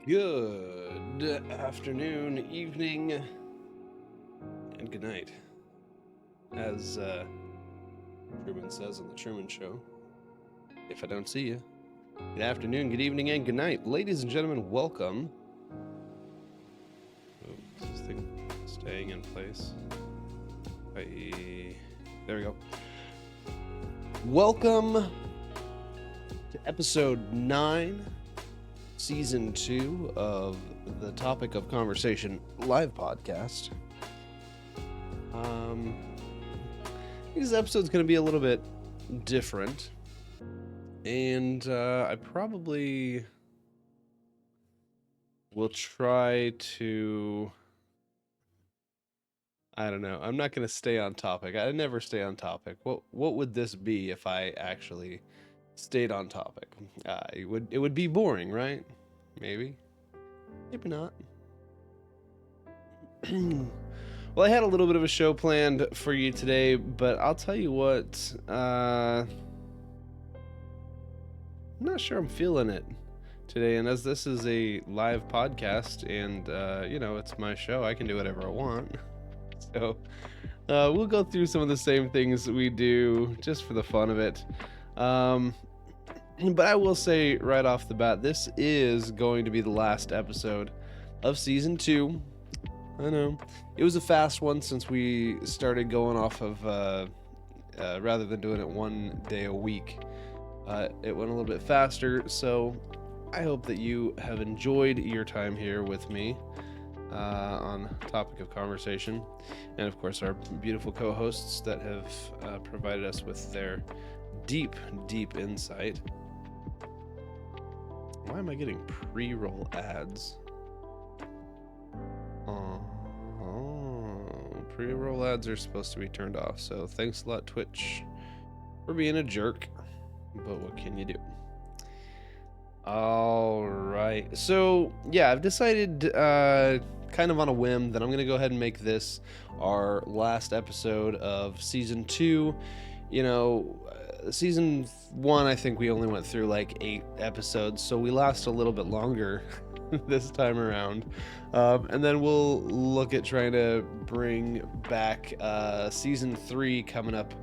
Good afternoon, evening, and good night. As Truman says on The Truman Show, if I don't see you, good afternoon, good evening, and good night. Ladies and gentlemen, welcome. Oh, is this thing staying in place? There we go. Welcome to episode 9, season 2 of the Topic of Conversation live podcast. This episode's going to be a little bit different, and I probably will try to, I don't know, I'm not going to stay on topic. I never stay on topic. What would this be if I actually stayed on topic? It would be boring, right? Maybe not. Well, I had a little bit of a show planned for you today, but I'll tell you what, I'm not sure I'm feeling it today. And as this is a live podcast and, it's my show, I can do whatever I want. So we'll go through some of the same things we do just for the fun of it. But I will say right off the bat, this is going to be the last episode of season 2. I know. It was a fast one since we started going off of, rather than doing it one day a week. It went a little bit faster, so I hope that you have enjoyed your time here with me on Topic of Conversation. And of course, our beautiful co-hosts that have provided us with their deep, deep insight. Why am I getting pre-roll ads? Pre-roll ads are supposed to be turned off, so thanks a lot, Twitch, for being a jerk, but what can you do? All right, so yeah, I've decided kind of on a whim that I'm gonna go ahead and make this our last episode of season 2. Season 1, I think we only went through like 8 episodes, so we last a little bit longer this time around. And then we'll look at trying to bring back season 3 coming up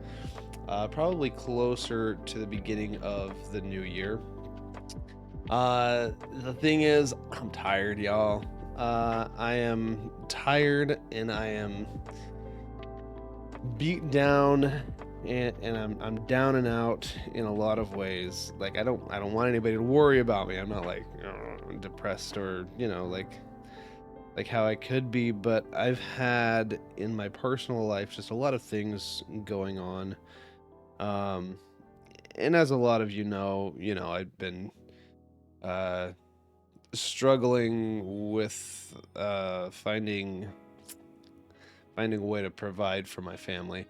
probably closer to the beginning of the new year. The thing is, I'm tired, y'all. I am tired and I am beat down and I'm down and out in a lot of ways. Like I don't want anybody to worry about me. I'm not like depressed or like how I could be, but I've had in my personal life just a lot of things going on. And as a lot of you know, I've been struggling with finding a way to provide for my family.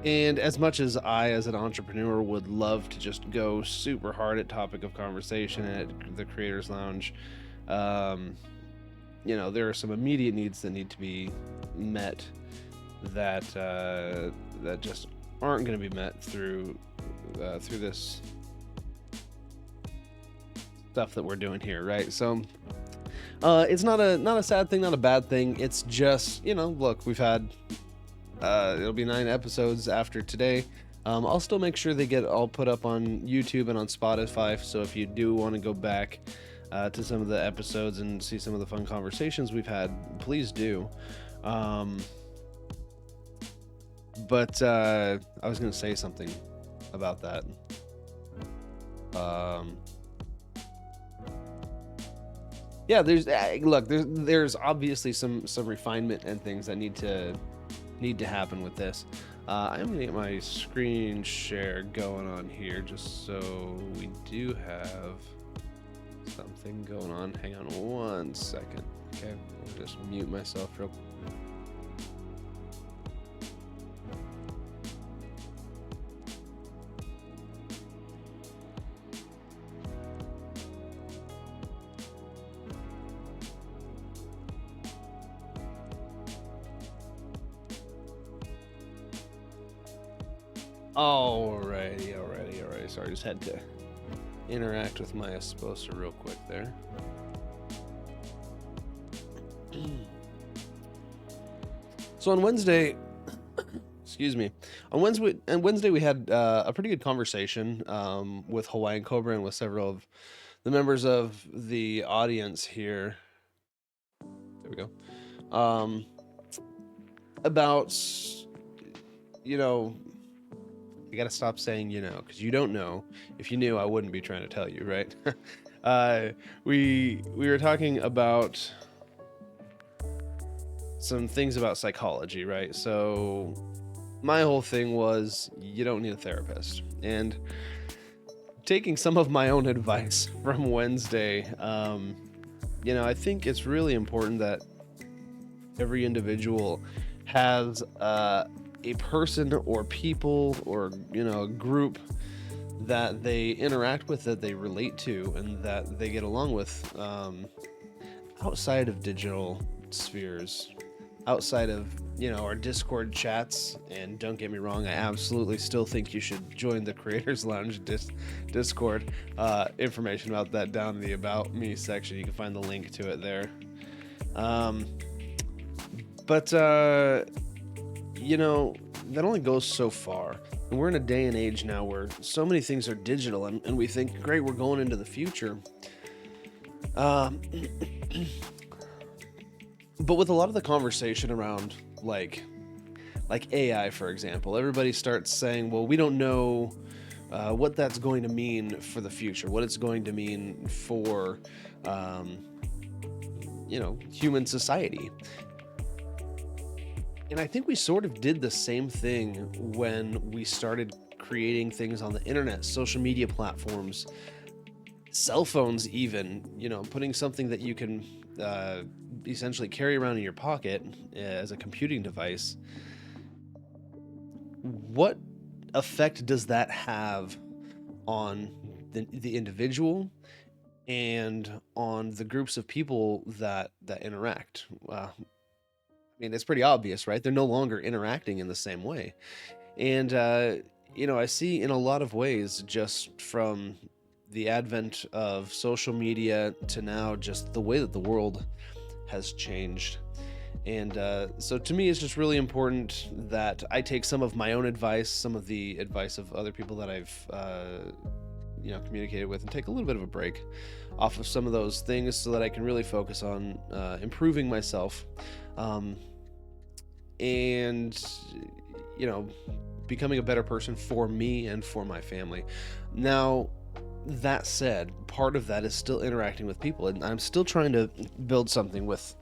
And as much as I, as an entrepreneur, would love to just go super hard at Topic of Conversation at the Creators Lounge, there are some immediate needs that need to be met that that just aren't going to be met through this stuff that we're doing here, right? So it's not a sad thing, not a bad thing. It's just, look, we've had it'll be 9 episodes after today. I'll still make sure they get all put up on YouTube and on Spotify, so if you do want to go back to some of the episodes and see some of the fun conversations we've had, please do. But I was going to say something about that. Yeah, there's obviously some refinement and things that need to happen with this. I'm gonna get my screen share going on here just so we do have something going on. Hang on 1 second. Okay, I'll just mute myself real quick. Alrighty. Sorry, just had to interact with my esposa real quick there. So on Wednesday, excuse me, on Wednesday we had a pretty good conversation with Hawaiian Cobra and with several of the members of the audience here. There we go. About, I gotta stop saying because you don't know. If you knew, I wouldn't be trying to tell you, right? We were talking about some things about psychology, right? So my whole thing was you don't need a therapist. And taking some of my own advice from Wednesday, I think it's really important that every individual has a person or people or a group that they interact with, that they relate to, and that they get along with outside of digital spheres, outside of our Discord chats. And don't get me wrong, I absolutely still think you should join the Creators Lounge Discord. Information about that down in the About Me section. You can find the link to it there. But that only goes so far. And we're in a day and age now where so many things are digital, and we think, great, we're going into the future. But with a lot of the conversation around like AI, for example, everybody starts saying, well, we don't know what that's going to mean for the future, what it's going to mean for human society. And I think we sort of did the same thing when we started creating things on the internet, social media platforms, cell phones even, putting something that you can essentially carry around in your pocket as a computing device. What effect does that have on the individual and on the groups of people that interact? It's pretty obvious, right? They're no longer interacting in the same way. And, I see in a lot of ways, just from the advent of social media to now, just the way that the world has changed. And so to me, it's just really important that I take some of my own advice, some of the advice of other people that I've communicated with, and take a little bit of a break off of some of those things so that I can really focus on improving myself. And becoming a better person for me and for my family. Now, that said, part of that is still interacting with people, and I'm still trying to build something with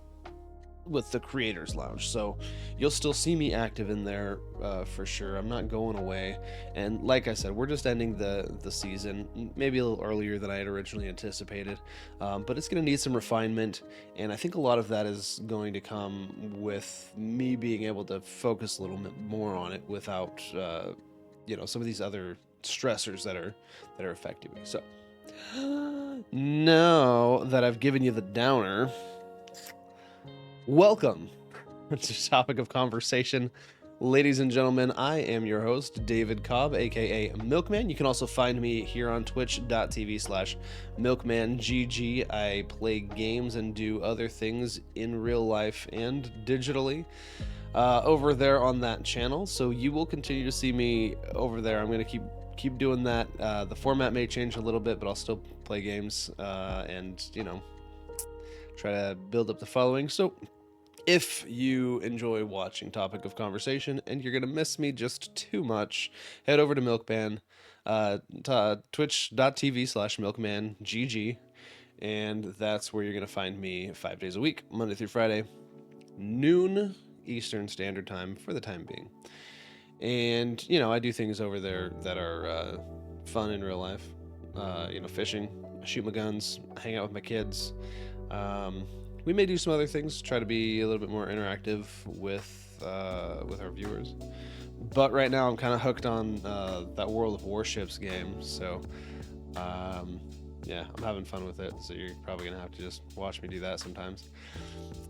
the Creators Lounge. So you'll still see me active in there for sure. I'm not going away. And like I said, we're just ending the season, maybe a little earlier than I had originally anticipated. But it's going to need some refinement. And I think a lot of that is going to come with me being able to focus a little bit more on it without, some of these other stressors that are affecting me. So now that I've given you the downer, welcome to Topic of Conversation. Ladies and gentlemen, I am your host, David Cobb, aka Milkman. You can also find me here on twitch.tv/MilkmanGG. I play games and do other things in real life and digitally over there on that channel. So you will continue to see me over there. I'm going to keep doing that. The format may change a little bit, but I'll still play games and, try to build up the following. So if you enjoy watching Topic of Conversation and you're going to miss me just too much, head over to Milkman, twitch.tv/MilkmanGG, and that's where you're going to find me 5 days a week, Monday through Friday, noon Eastern Standard Time for the time being. And, I do things over there that are fun in real life, fishing, I shoot my guns, hang out with my kids. We may do some other things, try to be a little bit more interactive with our viewers. But right now I'm kind of hooked on that World of Warships game. So yeah, I'm having fun with it, so you're probably gonna have to just watch me do that sometimes.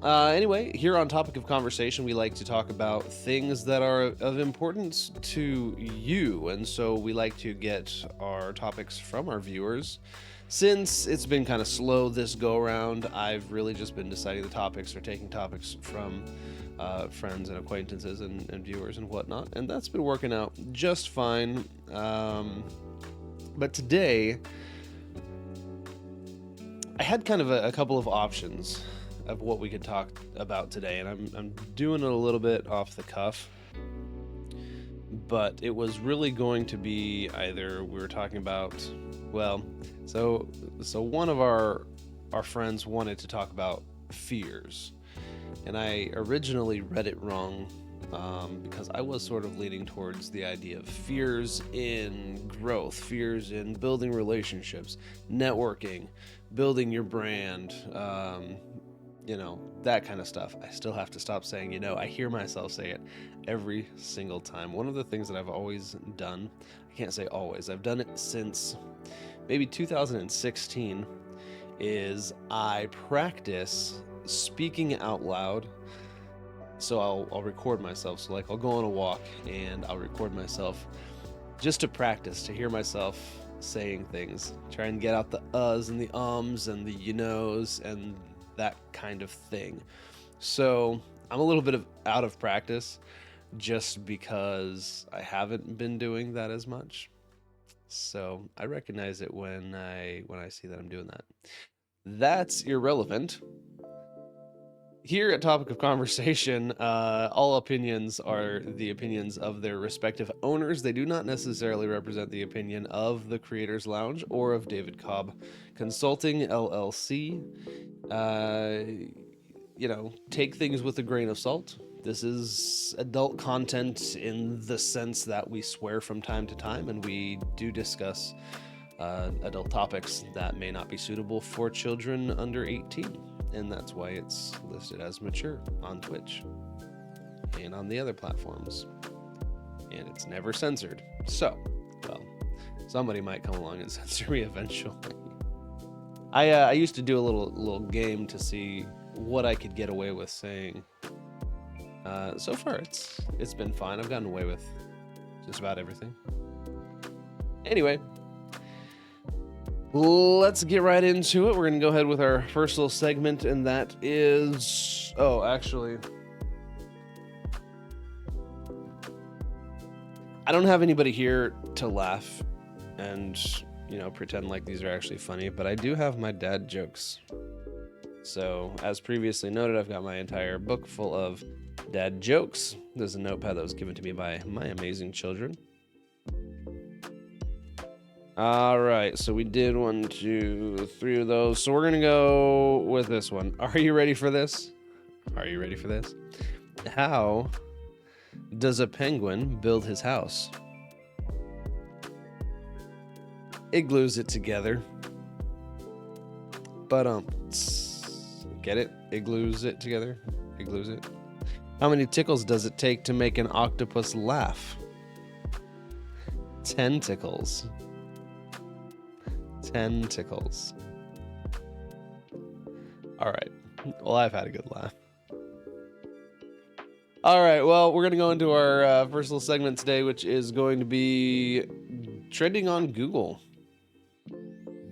Anyway, here on Topic of Conversation, we like to talk about things that are of importance to you, and so we like to get our topics from our viewers. Since it's been kind of slow this go around, I've really just been deciding the topics or taking topics from friends and acquaintances and viewers and whatnot, and that's been working out just fine. But today, I had kind of a couple of options of what we could talk about today, and I'm doing it a little bit off the cuff. But it was really going to be either we were talking about, well, so one of our friends wanted to talk about fears, and I originally read it wrong, because I was sort of leaning towards the idea of fears in growth, fears in building relationships, networking, building your brand, that kind of stuff. I still have to stop saying, I hear myself say it every single time. One of the things that I've always done, I can't say always, I've done it since maybe 2016, is I practice speaking out loud. So I'll record myself. So like I'll go on a walk and I'll record myself just to practice, to hear myself saying things, try and get out the uhs and the ums and the knows and that kind of thing. So I'm a little bit out of practice just because I haven't been doing that as much. So I recognize it when I see that I'm doing that. That's irrelevant. Here at Topic of Conversation, all opinions are the opinions of their respective owners. They do not necessarily represent the opinion of the Creators Lounge or of David Cobb Consulting, LLC. Take things with a grain of salt. This is adult content in the sense that we swear from time to time, and we do discuss adult topics that may not be suitable for children under 18. And that's why it's listed as mature on Twitch and on the other platforms. And it's never censored. So, well, somebody might come along and censor me eventually. I used to do a little game to see what I could get away with saying. So far, it's been fine. I've gotten away with just about everything. Anyway, let's get right into it. We're going to go ahead with our first little segment, and that is... Oh, actually... I don't have anybody here to laugh and, pretend like these are actually funny, but I do have my dad jokes. So, as previously noted, I've got my entire book full of dad jokes. There's a notepad that was given to me by my amazing children. All right, so we did 1, 2, 3 of those. So we're going to go with this one. Are you ready for this? Are you ready for this? How does a penguin build his house? Igloos it together. Get it? Igloos it together? Igloos it. How many tickles does it take to make an octopus laugh? 10 tickles. 10 tickles. All right. Well, I've had a good laugh. All right. Well, we're going to go into our first little segment today, which is going to be trending on Google.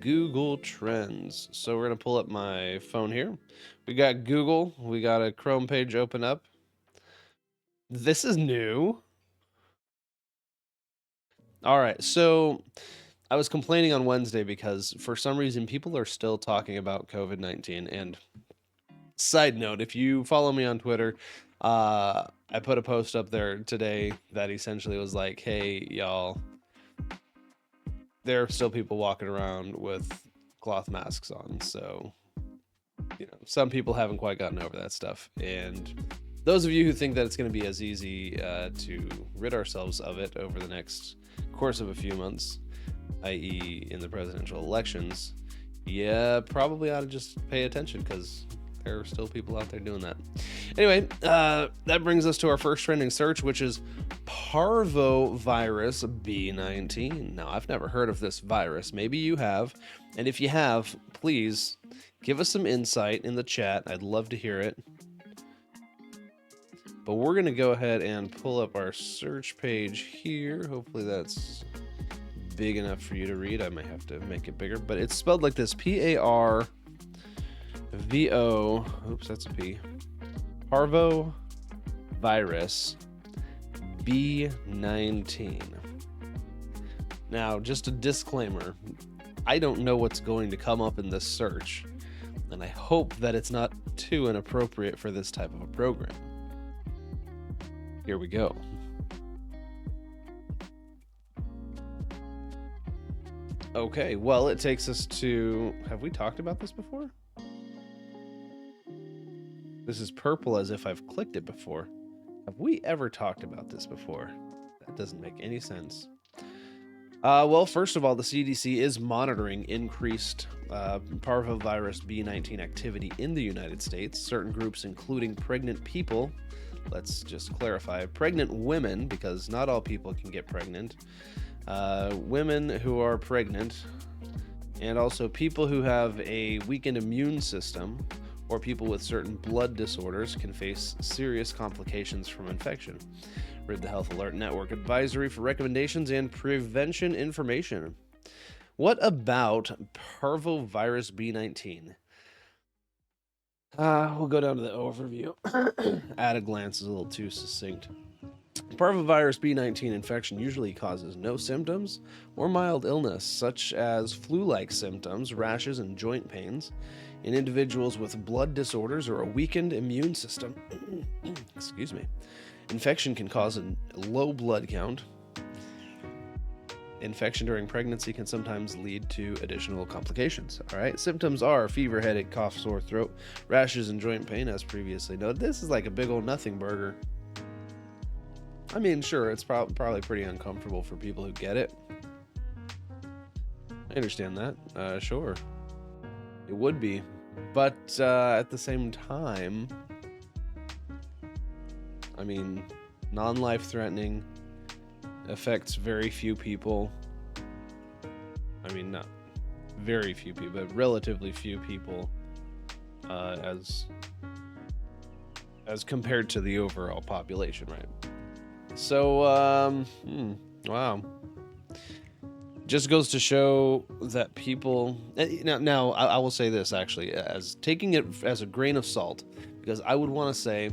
Google Trends. So we're going to pull up my phone here. We got Google. We got a Chrome page open up. This is new. All right. So I was complaining on Wednesday because for some reason people are still talking about COVID-19. And side note, if you follow me on Twitter, I put a post up there today that essentially was like, hey, y'all, there are still people walking around with cloth masks on. So, some people haven't quite gotten over that stuff. And those of you who think that it's going to be as easy to rid ourselves of it over the next course of a few months, i.e. in the presidential elections, yeah, probably ought to just pay attention because There are still people out there doing that. Anyway, that brings us to our first trending search, which is parvovirus B19. Now, I've never heard of this virus. Maybe you have. And if you have, please give us some insight in the chat. I'd love to hear it. But we're going to go ahead and pull up our search page here. Hopefully that's big enough for you to read. I might have to make it bigger, but it's spelled like this: Parvo. Oops, that's a P. Parvovirus B19. Now, just a disclaimer: I don't know what's going to come up in this search, and I hope that it's not too inappropriate for this type of a program. Here we go. Okay, well, it takes us to... Have we talked about this before? This is purple as if I've clicked it before. Have we ever talked about this before? That doesn't make any sense. Well, first of all, the CDC is monitoring increased parvovirus B19 activity in the United States. Certain groups, including pregnant people, let's just clarify, pregnant women, because not all people can get pregnant, women who are pregnant, and also people who have a weakened immune system or people with certain blood disorders can face serious complications from infection. Read the Health Alert Network advisory for recommendations and prevention information. What about parvovirus B19? We'll go down to the overview. At a glance is a little too succinct. Parvovirus B19 infection usually causes no symptoms or mild illness, such as flu-like symptoms, rashes, and joint pains in individuals with blood disorders or a weakened immune system. Excuse me. Infection can cause a low blood count. Infection during pregnancy can sometimes lead to additional complications. All right. Symptoms are fever, headache, cough, sore throat, rashes, and joint pain, as previously noted. This is like a big old nothing burger. I mean, sure, it's probably pretty uncomfortable for people who get it. I understand that. Sure. It would be. But at the same time, I mean, non-life-threatening, affects very few people. I mean, not very few people, but relatively few people as compared to the overall population, right? So, wow. Just goes to show that people... Now, I will say this, actually, as taking it as a grain of salt, because I would want to say,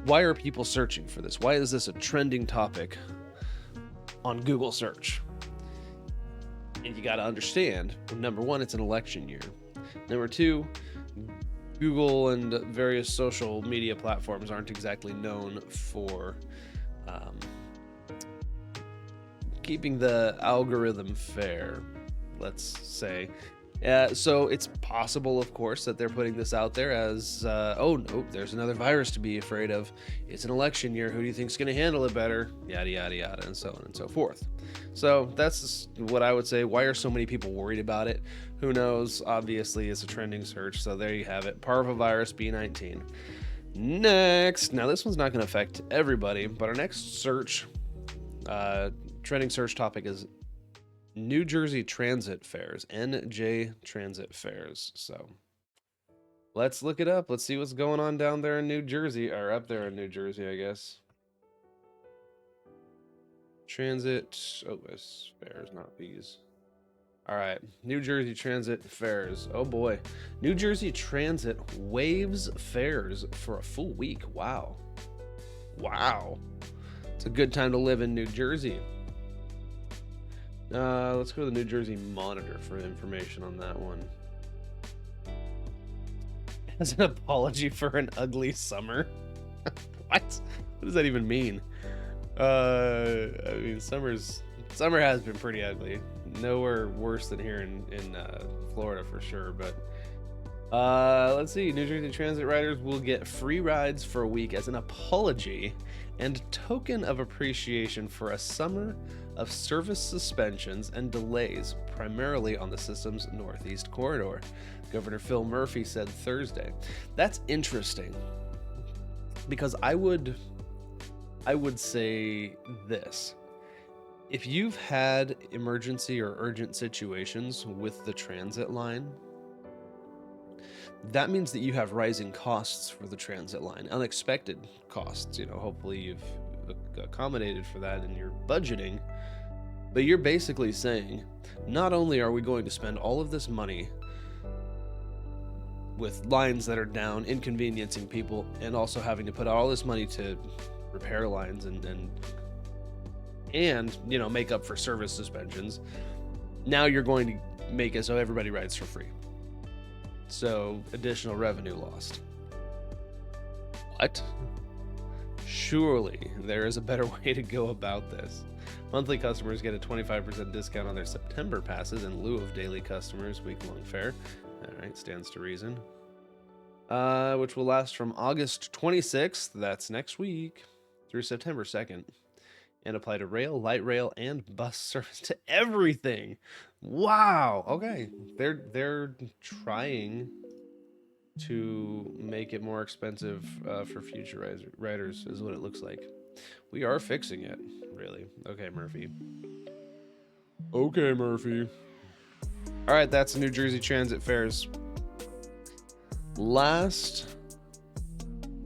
why are people searching for this? Why is this a trending topic on Google search? And you got to understand, number one, it's an election year. Number two, Google and various social media platforms aren't exactly known for keeping the algorithm fair, let's say. So it's possible, of course, that they're putting this out there as, oh, no, there's another virus to be afraid of. It's an election year. Who do you think's going to handle it better? Yada, yada, yada, and so on and so forth. So that's what I would say. Why are so many people worried about it? Who knows? Obviously, it's a trending search. So there you have it. Parvovirus B19. Next. Now, this one's not going to affect everybody, but our next search, trending search topic is New Jersey Transit Fares, NJ Transit Fares. So let's look it up. Let's see what's going on down there in New Jersey, or up there in New Jersey, I guess. Transit, oh, it's fares, not fees. All right, New Jersey Transit Fares. Oh boy, New Jersey Transit waives fares for a full week. Wow. Wow. It's a good time to live in New Jersey. Let's go to the New Jersey Monitor for information on that one. As an apology for an ugly summer. What? What does that even mean? I mean, summer has been pretty ugly. Nowhere worse than here in Florida for sure. But Let's see. New Jersey Transit riders will get free rides for a week as an apology and token of appreciation for a summer of service suspensions and delays, primarily on the system's northeast corridor, Governor Phil Murphy said Thursday. That's interesting, because I would say this. If you've had emergency or urgent situations with the transit line, that means that you have rising costs for the transit line, unexpected costs. Hopefully you've accommodated for that in your budgeting, but you're basically saying, not only are we going to spend all of this money with lines that are down, inconveniencing people, and also having to put out all this money to repair lines and make up for service suspensions, now you're going to make it so everybody rides for free. So additional revenue lost. What? Surely there is a better way to go about this. Monthly customers get a 25% discount on their September passes in lieu of daily customers' week-long fare. All right, stands to reason. Which will last from August 26th, that's next week, through September 2nd, and apply to rail, light rail, and bus service to everything. Wow. Okay, they're trying to make it more expensive for future riders, is what it looks like. We are fixing it, really. Okay, Murphy. Okay, Murphy. All right, that's the New Jersey Transit fares. Last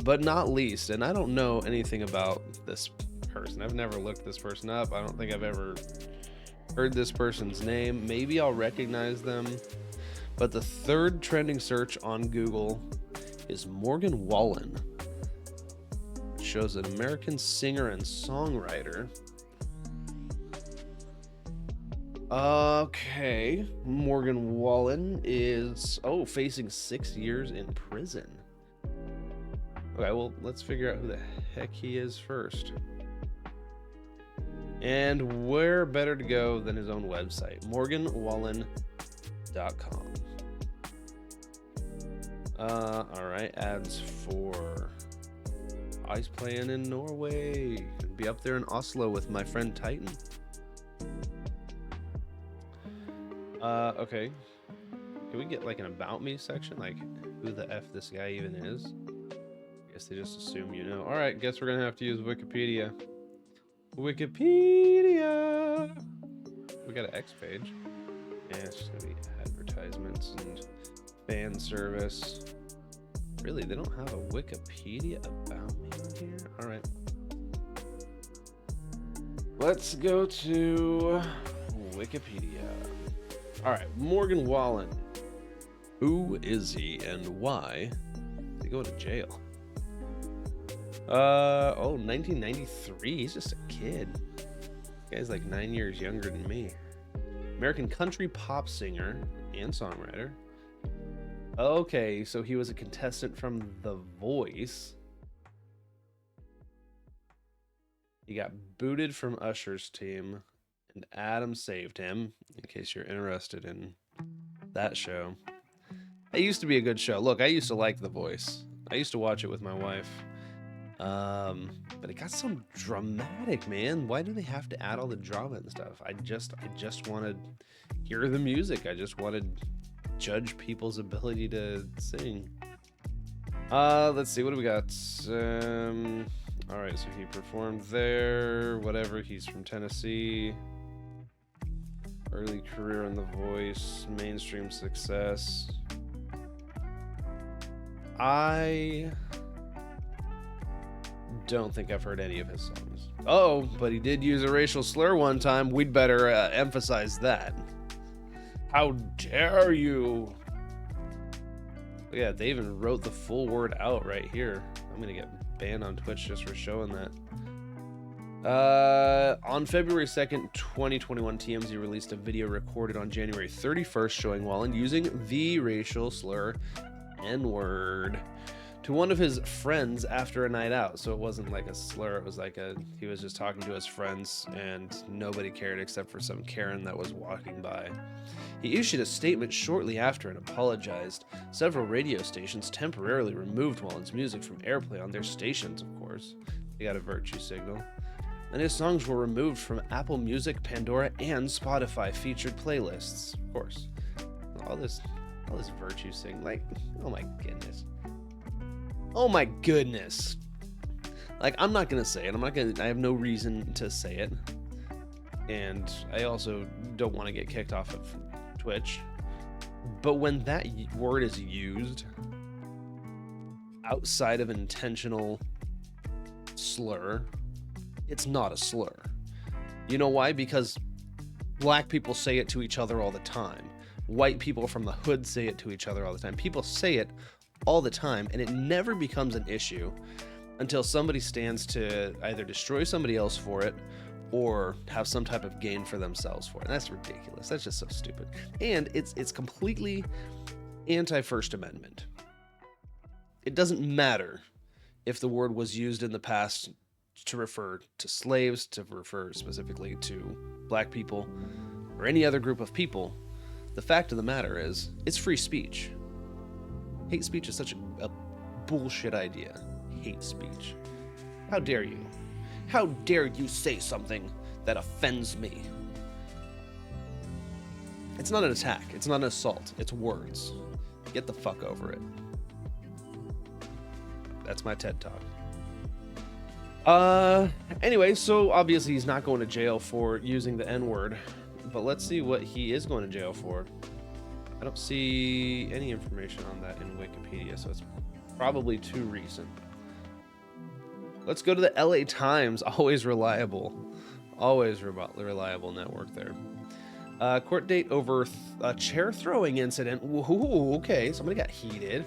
but not least, and I don't know anything about this person. I've never looked this person up. I don't think I've ever heard this person's name. Maybe I'll recognize them. But the third trending search on Google is Morgan Wallen. It shows an American singer and songwriter. Okay, Morgan Wallen is facing 6 years in prison. Okay, well, let's figure out who the heck he is first. And where better to go than his own website, morganwallen.com. All right, ads for ice playing in Norway. Be up there in Oslo with my friend Titan. Okay. Can we get like an about me section? Like who the F this guy even is? I guess they just assume you know. All right, guess we're gonna have to use Wikipedia. Wikipedia. We got an X page. Yeah, it's just gonna be advertisements and fan service. Really, they don't have a Wikipedia about me on here? All right. Let's go to Wikipedia. All right, Morgan Wallen. Who is he and why did he go to jail? 1993. He's just a kid. This guy's like 9 years younger than me. American country pop singer and songwriter. Okay, so he was a contestant from The Voice. He got booted from Usher's team, and Adam saved him, in case you're interested in that show. It used to be a good show. Look, I used to like The Voice. I used to watch it with my wife. But it got so dramatic, man. Why do they have to add all the drama and stuff? I just want to hear the music. I just want to judge people's ability to sing. Let's see, what do we got? All right, so he performed there, whatever. He's from Tennessee. Early career on The Voice, mainstream success. I don't think I've heard any of his songs. Oh, but he did use a racial slur one time. We'd better emphasize that. How dare you? Yeah, they even wrote the full word out right here. I'm gonna get banned on Twitch just for showing that. On February 2nd, 2021, TMZ released a video recorded on January 31st showing Wallen using the racial slur N-word to one of his friends after a night out. So it wasn't like a slur, it was like he was just talking to his friends and nobody cared except for some Karen that was walking by. He issued a statement shortly after and apologized. Several radio stations temporarily removed Wallen's music from airplay on their stations, of course. They got a virtue signal. And his songs were removed from Apple Music, Pandora, and Spotify featured playlists, of course. All this virtue signal, like, oh my goodness. Oh my goodness. Like, I'm not gonna say it. I have no reason to say it. And I also don't want to get kicked off of Twitch. But when that word is used outside of an intentional slur, it's not a slur. You know why? Because black people say it to each other all the time. White people from the hood say it to each other all the time. People say it all the time, and it never becomes an issue until somebody stands to either destroy somebody else for it or have some type of gain for themselves for it. And that's ridiculous. That's just so stupid. And it's completely anti-First Amendment. It doesn't matter if the word was used in the past to refer to slaves, to refer specifically to black people, or any other group of people. The fact of the matter is, it's free speech. Hate speech is such a bullshit idea. Hate speech. How dare you? How dare you say something that offends me? It's not an attack. It's not an assault. It's words. Get the fuck over it. That's my TED Talk. Anyway, so obviously he's not going to jail for using the N-word, but let's see what he is going to jail for. I don't see any information on that in Wikipedia, so it's probably too recent. Let's go to the LA Times, always reliable network there. Court date over a chair throwing incident. Ooh, okay, somebody got heated.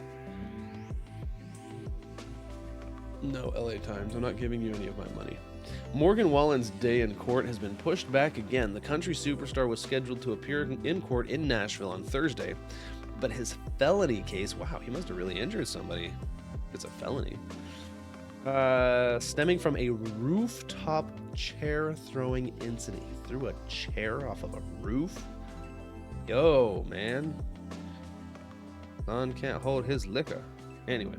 No, LA Times, I'm not giving you any of my money. Morgan Wallen's day in court has been pushed back again. The country superstar was scheduled to appear in court in Nashville on Thursday, but his felony case, wow, he must have really injured somebody. It's a felony. Stemming from a rooftop chair throwing incident. He threw a chair off of a roof? Yo, man. Son can't hold his liquor. Anyway,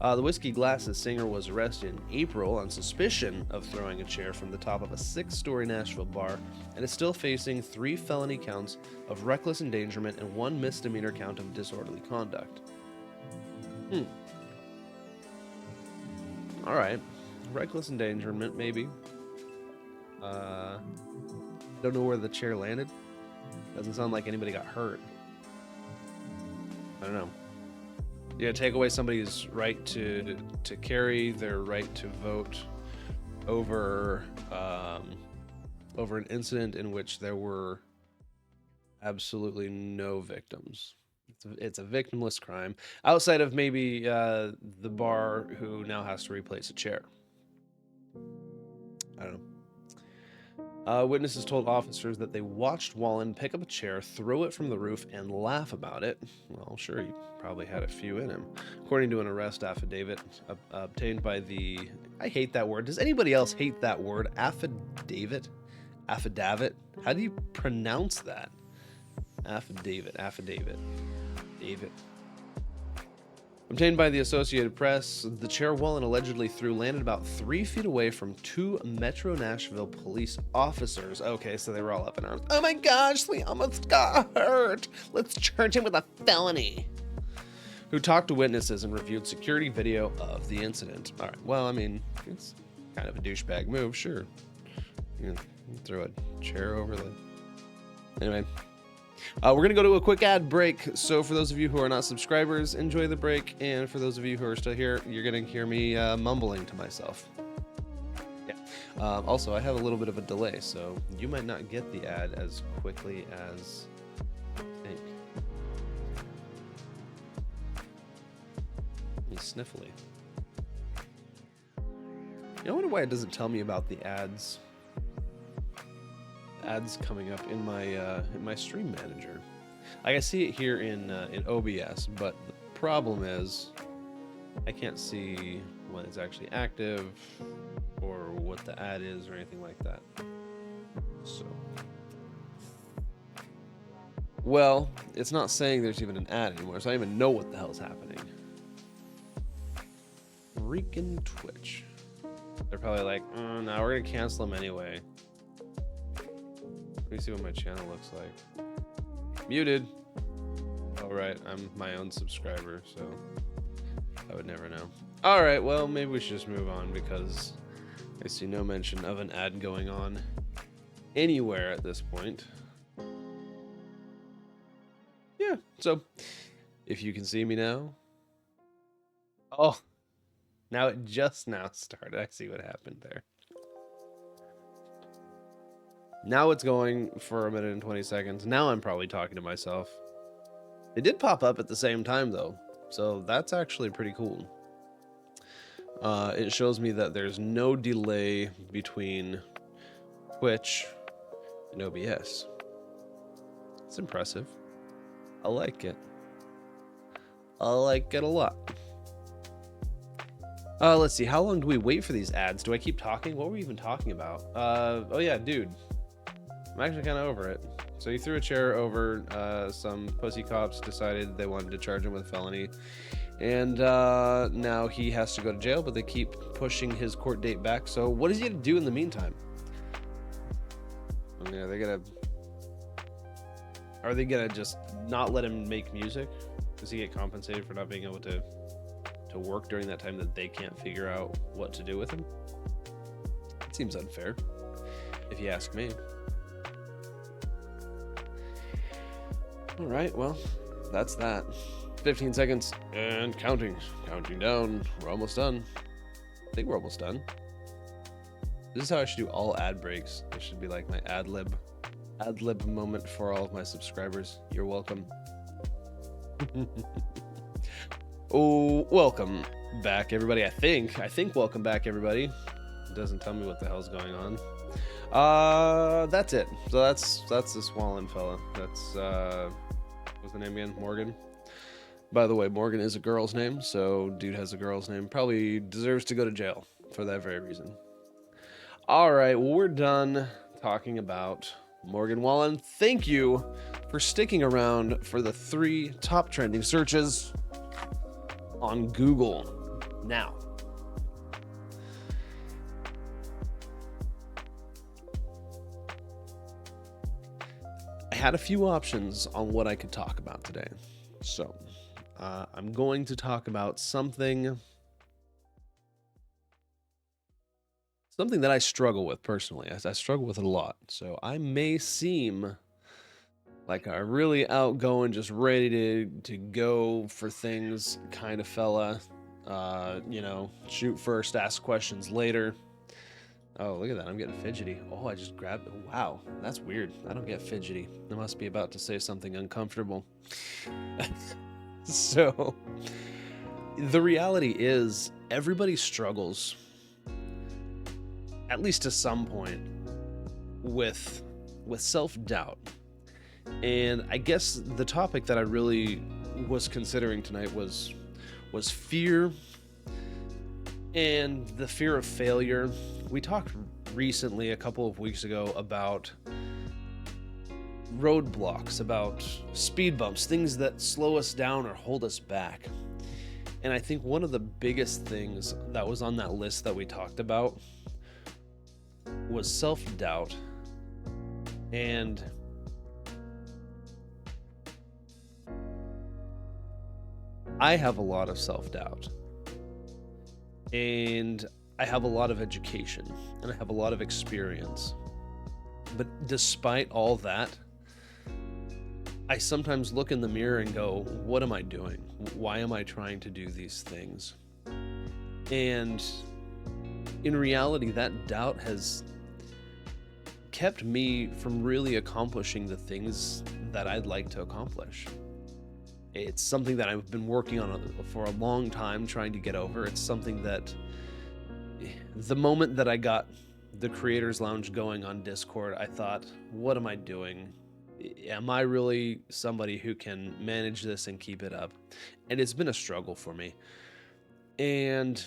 the Whiskey Glasses singer was arrested in April on suspicion of throwing a chair from the top of a 6-story Nashville bar and is still facing 3 felony counts of reckless endangerment and 1 misdemeanor count of disorderly conduct. Alright. Reckless endangerment, maybe. Don't know where the chair landed. Doesn't sound like anybody got hurt. I don't know. Yeah, take away somebody's right to carry, their right to vote over an incident in which there were absolutely no victims. It's a victimless crime, outside of maybe the bar who now has to replace a chair. I don't know. Witnesses told officers that they watched Wallen pick up a chair, throw it from the roof, and laugh about it. Well, sure, he probably had a few in him. According to an arrest affidavit obtained by the... I hate that word. Does anybody else hate that word? Affidavit? Affidavit? How do you pronounce that? Affidavit. David. Obtained by the Associated Press, the chair Wallen allegedly threw landed about 3 feet away from 2 Metro Nashville police officers. Okay, so they were all up in arms. Oh my gosh, we almost got hurt. Let's charge him with a felony. Who talked to witnesses and reviewed security video of the incident. All right, well, I mean, it's kind of a douchebag move, sure. You know, throw a chair over the... Anyway. We're going to go to a quick ad break, so for those of you who are not subscribers, enjoy the break, and for those of you who are still here, you're going to hear me mumbling to myself. Yeah. Also, I have a little bit of a delay, so you might not get the ad as quickly as I think. He's sniffly. I wonder why it doesn't tell me about the ads coming up in my stream manager. Like, I see it here in OBS, but the problem is I can't see when it's actually active or what the ad is or anything like that. So, well, it's not saying there's even an ad anymore, so I don't even know what the hell's happening. Freaking Twitch. They're probably like, no, we're gonna cancel them anyway. Let me see what my channel looks like. Muted. All right, I'm my own subscriber, so I would never know. All right, well, maybe we should just move on because I see no mention of an ad going on anywhere at this point. Yeah, so if you can see me now. Oh, now it just now started. I see what happened there. Now it's going for 1 minute and 20 seconds. Now I'm probably talking to myself. It did pop up at the same time though, so that's actually pretty cool. It shows me that there's no delay between Twitch and OBS. It's impressive. I like it. I like it a lot. Let's see. How long do we wait for these ads? Do I keep talking? What were we even talking about? Oh yeah, dude. I'm actually kind of over it. So he threw a chair over some pussy cops, decided they wanted to charge him with felony. And now he has to go to jail, but they keep pushing his court date back. So what is he going to do in the meantime? I mean, are they gonna just not let him make music? Does he get compensated for not being able to work during that time that they can't figure out what to do with him? It seems unfair, if you ask me. All right, well, that's that. 15 seconds and counting down. We're almost done. I think we're almost done. This is how I should do all ad breaks. This should be like my ad lib moment for all of my subscribers. You're welcome. Oh, welcome back, everybody. I think welcome back, everybody. It doesn't tell me what the hell's going on. That's it. So that's the Swollen fella. That's what's the name again? Morgan. By the way, Morgan is a girl's name, so dude has a girl's name. Probably deserves to go to jail for that very reason. All right, well, we're done talking about Morgan Wallen. Thank you for sticking around for the 3 top trending searches on Google. Now, I had a few options on what I could talk about today. So, I'm going to talk about something that I struggle with personally. I struggle with it a lot. So I may seem like a really outgoing, just ready to go for things kind of fella. You know, shoot first, ask questions later. Oh, look at that. I'm getting fidgety. Oh, I just grabbed. Wow, that's weird. I don't get fidgety. I must be about to say something uncomfortable. So, the reality is, everybody struggles, at least to some point, with self-doubt. And I guess the topic that I really was considering tonight was fear and the fear of failure. We talked recently, a couple of weeks ago, about roadblocks, about speed bumps, things that slow us down or hold us back. And I think one of the biggest things that was on that list that we talked about was self-doubt. And I have a lot of self-doubt. And I have a lot of education. And I have a lot of experience. But despite all that, I sometimes look in the mirror and go, what am I doing? Why am I trying to do these things? And in reality, that doubt has kept me from really accomplishing the things that I'd like to accomplish. It's something that I've been working on for a long time, trying to get over. It's something that the moment that I got the Creators Lounge going on Discord, I thought, what am I doing? Am I really somebody who can manage this and keep it up? And it's been a struggle for me. And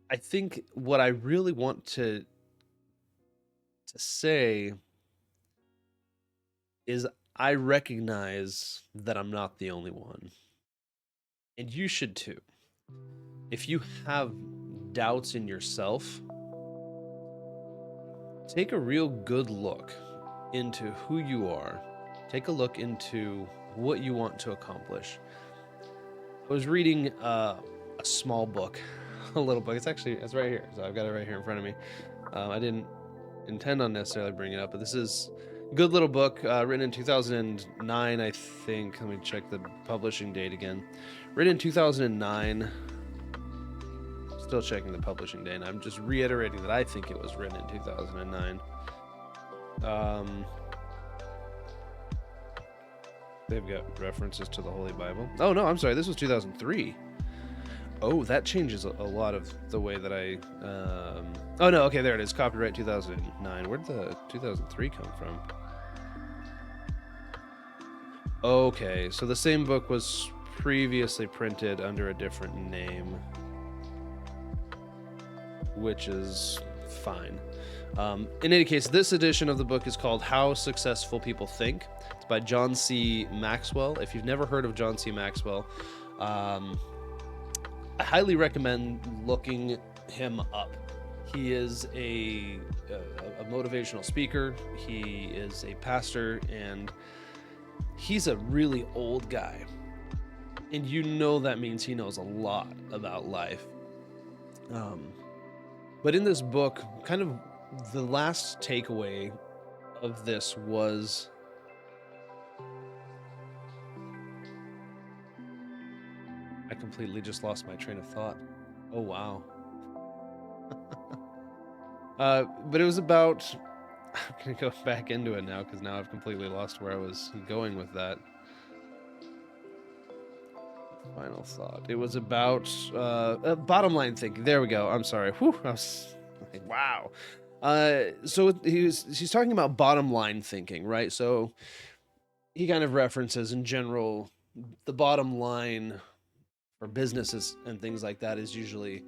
I think what I really want to say is I recognize that I'm not the only one. And you should too. If you have doubts in yourself, take a real good look into who you are. Take a look into what you want to accomplish. I was reading a small book, a little book. It's right here. So I've got it right here in front of me. I didn't intend on necessarily bringing it up, but this is a good little book written in 2009, I think. Let me check the publishing date again. Written in 2009. Still checking the publishing date, and I'm just reiterating that I think it was written in 2009. They've got references to the Holy Bible. Oh no, I'm sorry, this was 2003. Oh, that changes a lot of the way that I oh no, okay, there it is. Copyright 2009. Where did the 2003 come from? Okay, so the same book was previously printed under a different name, which is fine. In any case, this edition of the book is called How Successful People Think. It's by John C. Maxwell. If you've never heard of John C. Maxwell, I highly recommend looking him up. He is a motivational speaker. He is a pastor, and he's a really old guy. And you know that means he knows a lot about life. But in this book, kind of the last takeaway of this was I completely just lost my train of thought. Oh, wow. But it was about, I'm going to go back into it now because now I've completely lost where I was going with that. Final thought. It was about bottom line thinking. There we go. I'm sorry. Whew, I was like, wow. So he's talking about bottom line thinking, right? So he kind of references in general the bottom line for businesses and things like that is usually,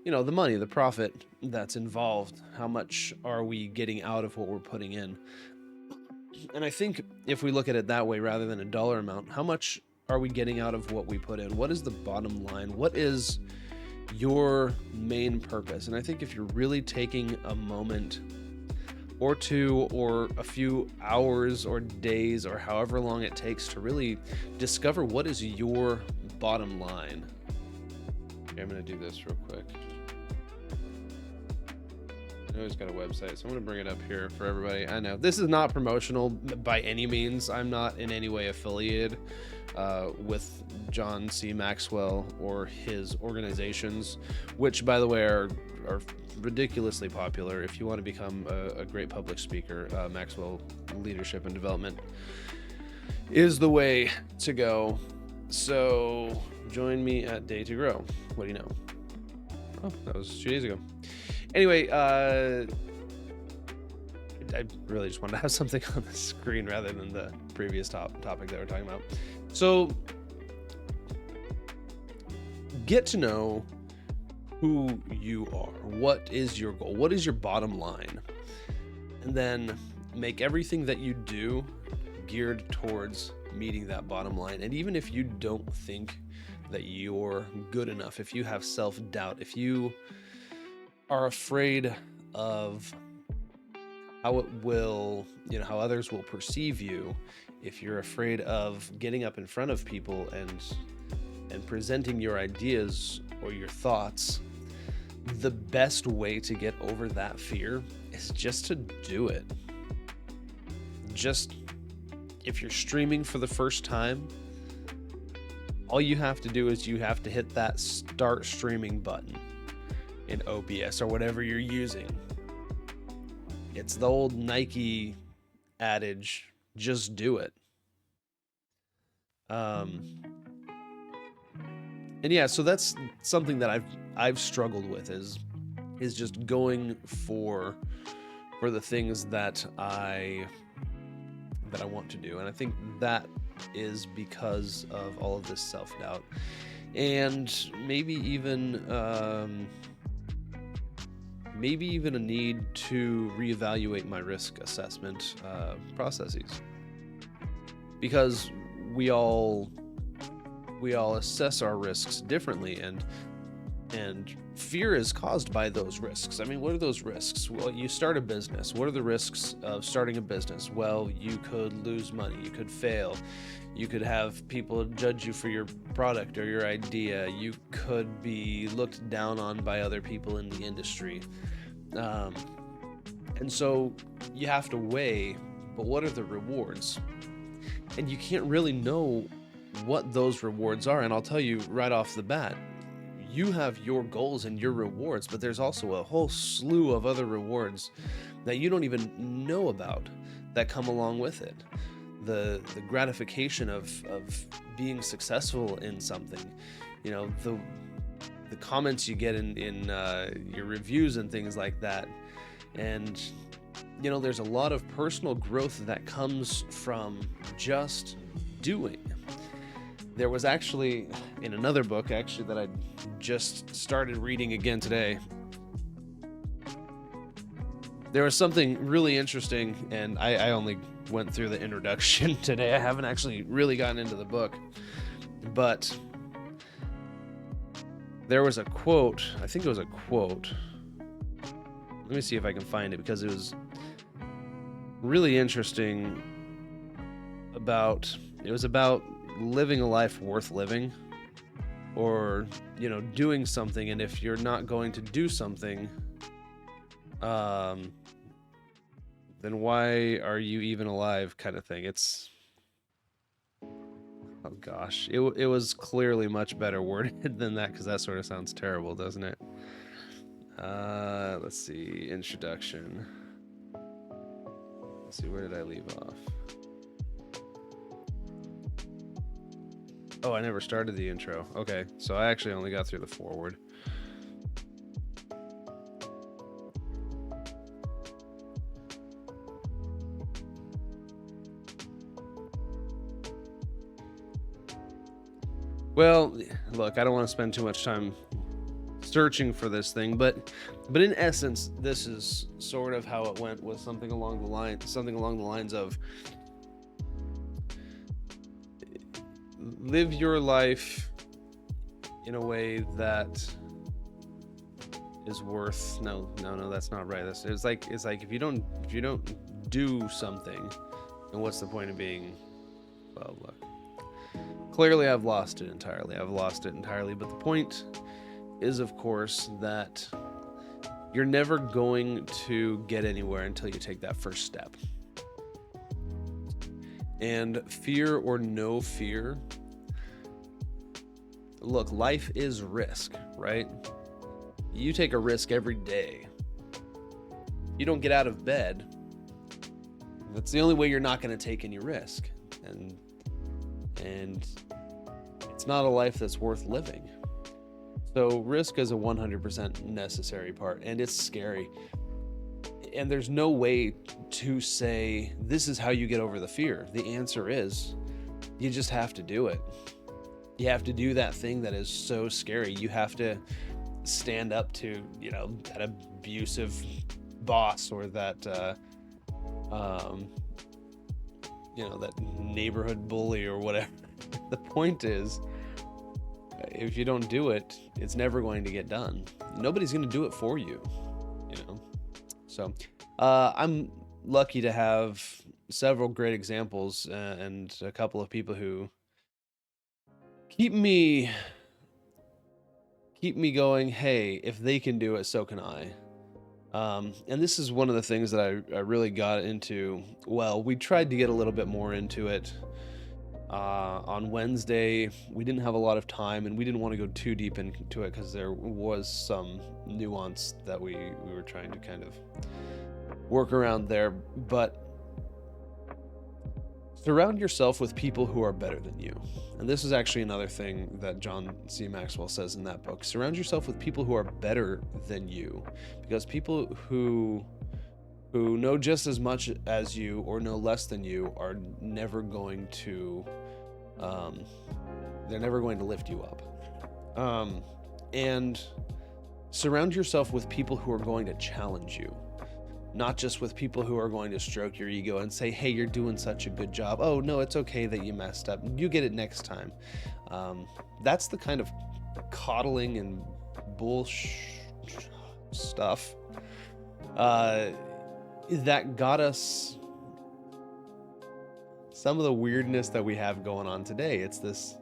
you know, the money, the profit that's involved. How much are we getting out of what we're putting in? And I think if we look at it that way rather than a dollar amount, how much are we getting out of what we put in? What is the bottom line? What is your main purpose? And I think if you're really taking a moment or two or a few hours or days or however long it takes to really discover what is your bottom line. Okay, I'm going to do this real quick. I know he's got a website, so I'm going to bring it up here for everybody. I know this is not promotional by any means. I'm not in any way affiliated with John C. Maxwell or his organizations, which, by the way, are ridiculously popular. If you want to become a great public speaker, Maxwell Leadership and Development is the way to go. So join me at Day to Grow. What do you know? Oh, that was 2 days ago. Anyway, I really just wanted to have something on the screen rather than the previous topic that we're talking about. So get to know who you are. What is your goal? What is your bottom line? And then make everything that you do geared towards meeting that bottom line. And even if you don't think that you're good enough, if you have self-doubt, if you are afraid of how it will, how others will perceive you, if you're afraid of getting up in front of people and presenting your ideas or your thoughts, the best way to get over that fear is just to do it. Just, if you're streaming for the first time, all you have to do is you have to hit that start streaming button in OBS or whatever you're using. It's the old Nike adage, just do it. And yeah, so that's something that I've struggled with is just going for the things that I want to do. And I think that is because of all of this self-doubt. and maybe even a need to reevaluate my risk assessment processes, because we all assess our risks differently, and fear is caused by those risks. I mean, what are those risks? Well, you start a business. What are the risks of starting a business? Well, you could lose money, you could fail, you could have people judge you for your product or your idea, you could be looked down on by other people in the industry. And so you have to weigh, but what are the rewards? And you can't really know what those rewards are. And I'll tell you right off the bat, you have your goals and your rewards, but there's also a whole slew of other rewards that you don't even know about that come along with it. The gratification of being successful in something, you know, the comments you get in your reviews and things like that. And, you know, there's a lot of personal growth that comes from just doing. There was actually, in another book that I just started reading again today, there was something really interesting, and I only went through the introduction today. I haven't actually really gotten into the book, but there was a quote. I think it was a quote. Let me see if I can find it, because it was really interesting. It was about living a life worth living, or, you know, doing something, and if you're not going to do something, then why are you even alive, kind of thing. Oh gosh, it was clearly much better worded than that, because that sort of sounds terrible, doesn't it? Let's see, introduction. Let's see, where did I leave off? Oh, I never started the intro. Okay, so I actually only got through the foreword. Well, look, I don't want to spend too much time searching for this thing, but in essence, this is sort of how it went, with something along the lines of live your life in a way that is worth no, that's not right. It's like if you don't do something, then what's the point of being? Well, look, clearly I've lost it entirely, but the point is, of course, that you're never going to get anywhere until you take that first step. And fear or no fear, look, life is risk, right? You take a risk every day. You don't get out of bed. That's the only way you're not going to take any risk. And it's not a life that's worth living. So risk is a 100% necessary part, and it's scary. And there's no way to say, this is how you get over the fear. The answer is, you just have to do it. You have to do that thing that is so scary. You have to stand up to, you know, that abusive boss, or that, you know, that neighborhood bully or whatever. The point is, if you don't do it, it's never going to get done. Nobody's going to do it for you, you know? So I'm lucky to have several great examples and a couple of people who keep me going, hey, if they can do it, so can I. And this is one of the things that I really got into. Well, we tried to get a little bit more into it. On Wednesday, we didn't have a lot of time, and we didn't want to go too deep into it because there was some nuance that we were trying to kind of work around there. But surround yourself with people who are better than you. And this is actually another thing that John C. Maxwell says in that book. Surround yourself with people who are better than you, because people who know just as much as you or know less than you are never going to they're never going to lift you up. And surround yourself with people who are going to challenge you, not just with people who are going to stroke your ego and say, hey, you're doing such a good job. Oh, no, it's okay that you messed up. You get it next time. That's the kind of coddling and bullshit stuff that got us some of the weirdness that we have going on today. It's this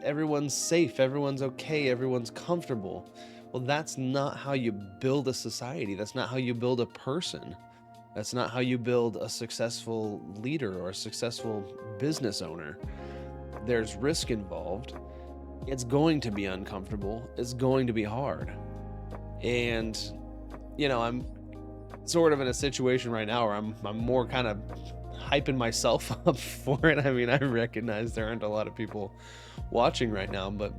everyone's safe, everyone's okay, everyone's comfortable. Well, that's not how you build a society. That's not how you build a person. That's not how you build a successful leader or a successful business owner. There's risk involved. It's going to be uncomfortable. It's going to be hard. And, I'm sort of in a situation right now where I'm more kind of hyping myself up for it. I mean, I recognize there aren't a lot of people watching right now, but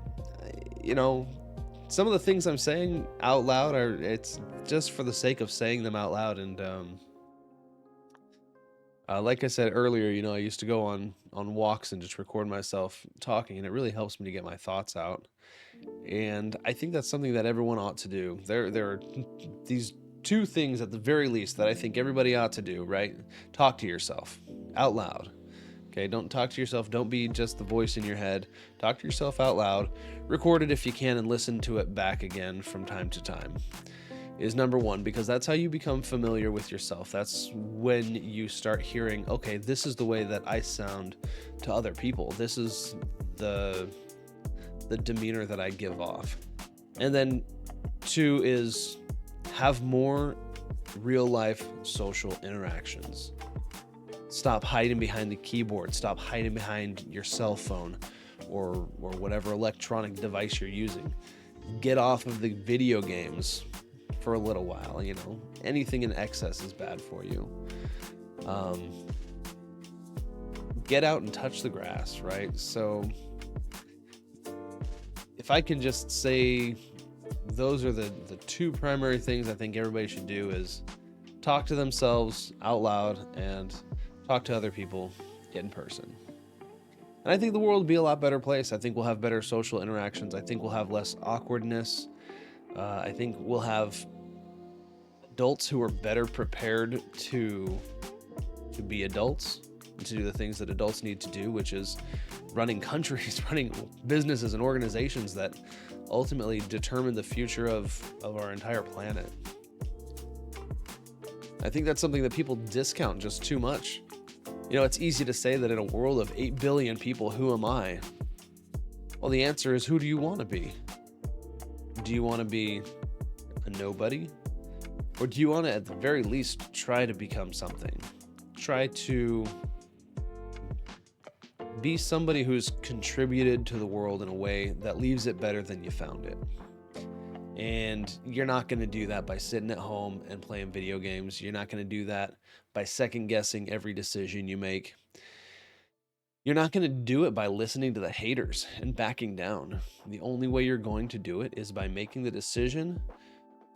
some of the things I'm saying out loud it's just for the sake of saying them out loud. And like I said earlier, I used to go on walks and just record myself talking, and it really helps me to get my thoughts out. And I think that's something that everyone ought to do. There are these two things at the very least that I think everybody ought to do, right? Talk to yourself out loud. Okay, don't talk to yourself. Don't be just the voice in your head. Talk to yourself out loud. Record it if you can and listen to it back again from time to time is number one, because that's how you become familiar with yourself. That's when you start hearing, okay, this is the way that I sound to other people. This is the demeanor that I give off. And then two is have more real life social interactions. Stop hiding behind the keyboard. Stop hiding behind your cell phone or whatever electronic device you're using. Get off of the video games for a little while. Anything in excess is bad for you. Get out and touch the grass, right? So if I can just say those are the two primary things I think everybody should do is talk to themselves out loud and talk to other people in person. And I think the world will be a lot better place. I think we'll have better social interactions. I think we'll have less awkwardness. I think we'll have adults who are better prepared to be adults and to do the things that adults need to do, which is running countries, running businesses and organizations that ultimately determine the future of our entire planet. I think that's something that people discount just too much. It's easy to say that in a world of 8 billion people, who am I? Well, the answer is, who do you want to be? Do you want to be a nobody? Or do you want to, at the very least, try to become something? Try to be somebody who's contributed to the world in a way that leaves it better than you found it. And you're not going to do that by sitting at home and playing video games. You're not going to do that by second guessing every decision you make. You're not going to do it by listening to the haters and backing down. The only way you're going to do it is by making the decision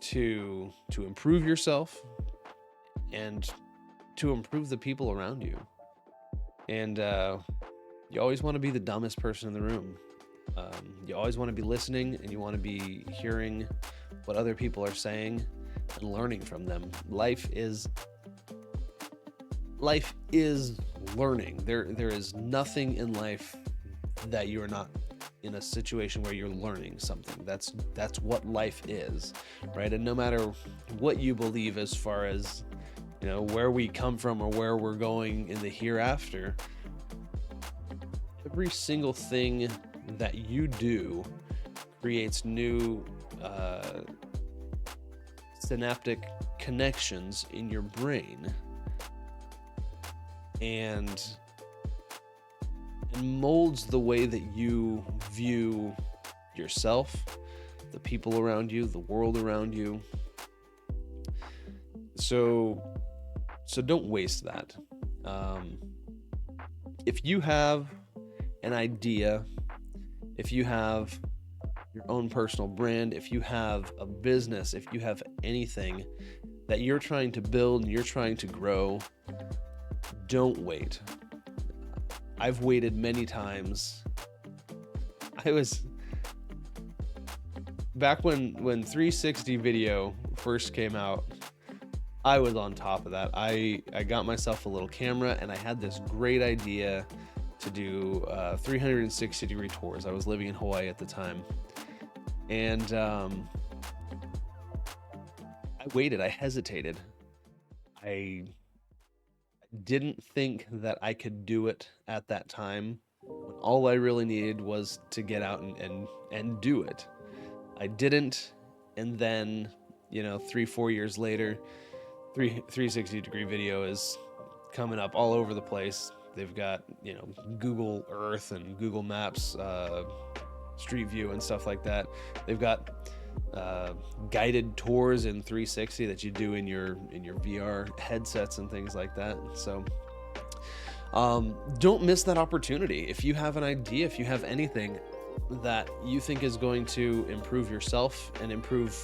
to improve yourself and to improve the people around you. And you always want to be the dumbest person in the room. You always want to be listening, and you want to be hearing what other people are saying and learning from them. Life is learning. There is nothing in life that you're not in a situation where you're learning something. That's what life is, right? And no matter what you believe as far as where we come from or where we're going in the hereafter, every single thing that you do creates new synaptic connections in your brain and molds the way that you view yourself, the people around you, the world around you. So don't waste that. If you have an idea, if you have your own personal brand, if you have a business, if you have anything that you're trying to build and you're trying to grow, don't wait. I've waited many times. I was back when 360 video first came out, I was on top of that. I got myself a little camera, and I had this great idea to do 360 degree tours. I was living in Hawaii at the time, and I waited. I hesitated. I didn't think that I could do it at that time, when all I really needed was to get out and do it. I didn't, and then, 3-4 years later, 360 degree video is coming up all over the place. They've got, Google Earth and Google Maps, Street View and stuff like that. They've got guided tours in 360 that you do in your VR headsets and things like that. So don't miss that opportunity. If you have an idea, if you have anything that you think is going to improve yourself and improve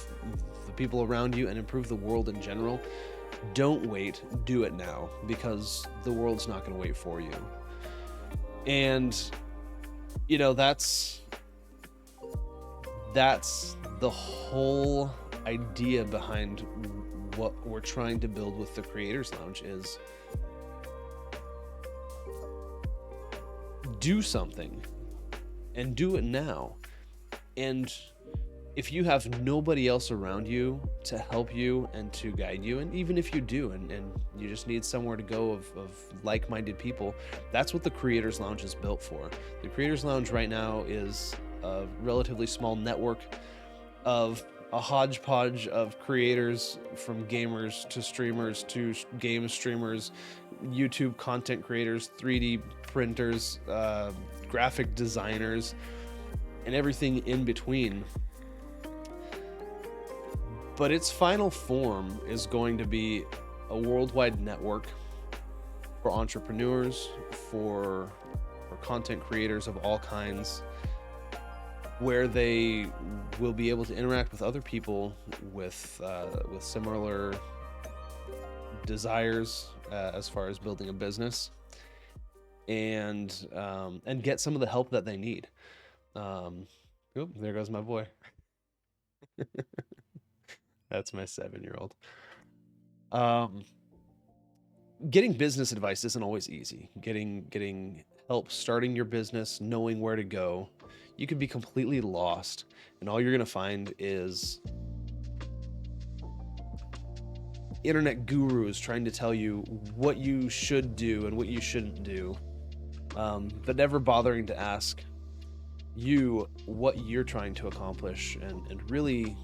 the people around you and improve the world in general, don't wait. Do it now, because the world's not going to wait for you. And that's the whole idea behind what we're trying to build with the Creators Lounge is do something and do it now. And if you have nobody else around you to help you and to guide you, and even if you do, and you just need somewhere to go of like-minded people, that's what the Creators Lounge is built for. The Creators Lounge right now is a relatively small network of a hodgepodge of creators, from gamers to streamers to game streamers, YouTube content creators, 3D printers, graphic designers, and everything in between. But its final form is going to be a worldwide network for entrepreneurs, for content creators of all kinds, where they will be able to interact with other people with similar desires as far as building a business, and get some of the help that they need. Oop, there goes my boy. That's my 7-year-old. Getting business advice isn't always easy. Getting help starting your business, knowing where to go. You could be completely lost, and all you're gonna find is internet gurus trying to tell you what you should do and what you shouldn't do, but never bothering to ask you what you're trying to accomplish and really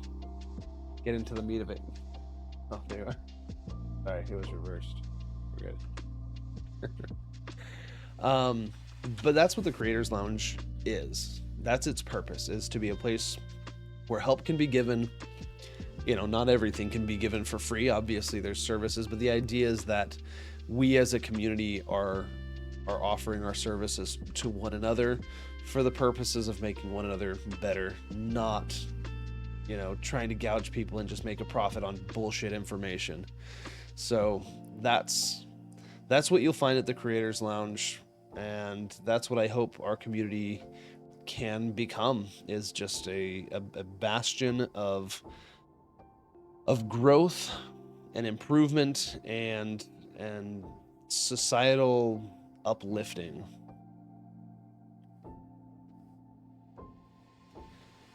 get into the meat of it. Oh, there you are. Sorry, it was reversed. We're good. But that's what the Creators Lounge is. That's its purpose, is to be a place where help can be given. Not everything can be given for free. Obviously, there's services, but the idea is that we as a community are offering our services to one another for the purposes of making one another better, not trying to gouge people and just make a profit on bullshit information. So that's what you'll find at the Creators Lounge, and that's what I hope our community can become, is just a bastion of growth and improvement and societal uplifting.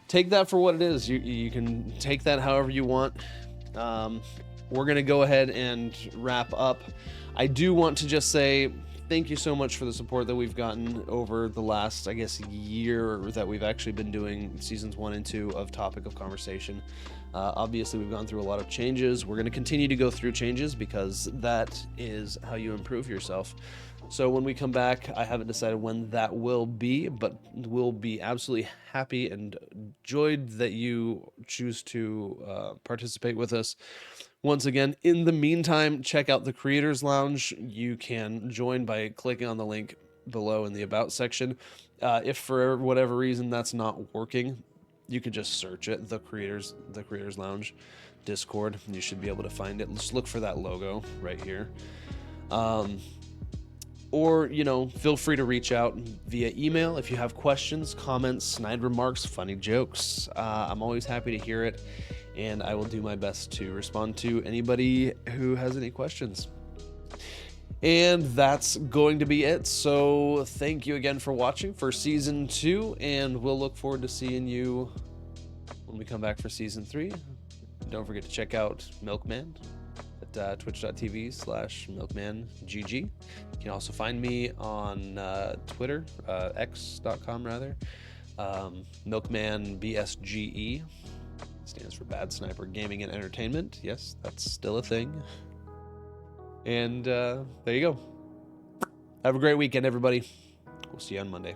Take that for what it is. You can take that however you want. We're going to go ahead and wrap up. I do want to just say thank you so much for the support that we've gotten over the last, I guess, year that we've actually been doing seasons 1 and 2 of Topic of Conversation. Obviously, we've gone through a lot of changes. We're going to continue to go through changes because that is how you improve yourself. So when we come back, I haven't decided when that will be, but we'll be absolutely happy and joyed that you choose to participate with us. Once again, in the meantime, check out the Creators Lounge. You can join by clicking on the link below in the About section. If for whatever reason that's not working, you can just search it, the Creators Lounge Discord. You should be able to find it. Just look for that logo right here. or, feel free to reach out via email if you have questions, comments, snide remarks, funny jokes. I'm always happy to hear it, and I will do my best to respond to anybody who has any questions. And that's going to be it. So thank you again for watching for Season 2, and we'll look forward to seeing you when we come back for Season 3. Don't forget to check out Milkman at twitch.tv/milkmangg. You can also find me on Twitter, x.com rather, MilkmanBSGE. Stands for Bad Sniper Gaming and Entertainment. Yes, that's still a thing. And there you go. Have a great weekend, everybody. We'll see you on Monday.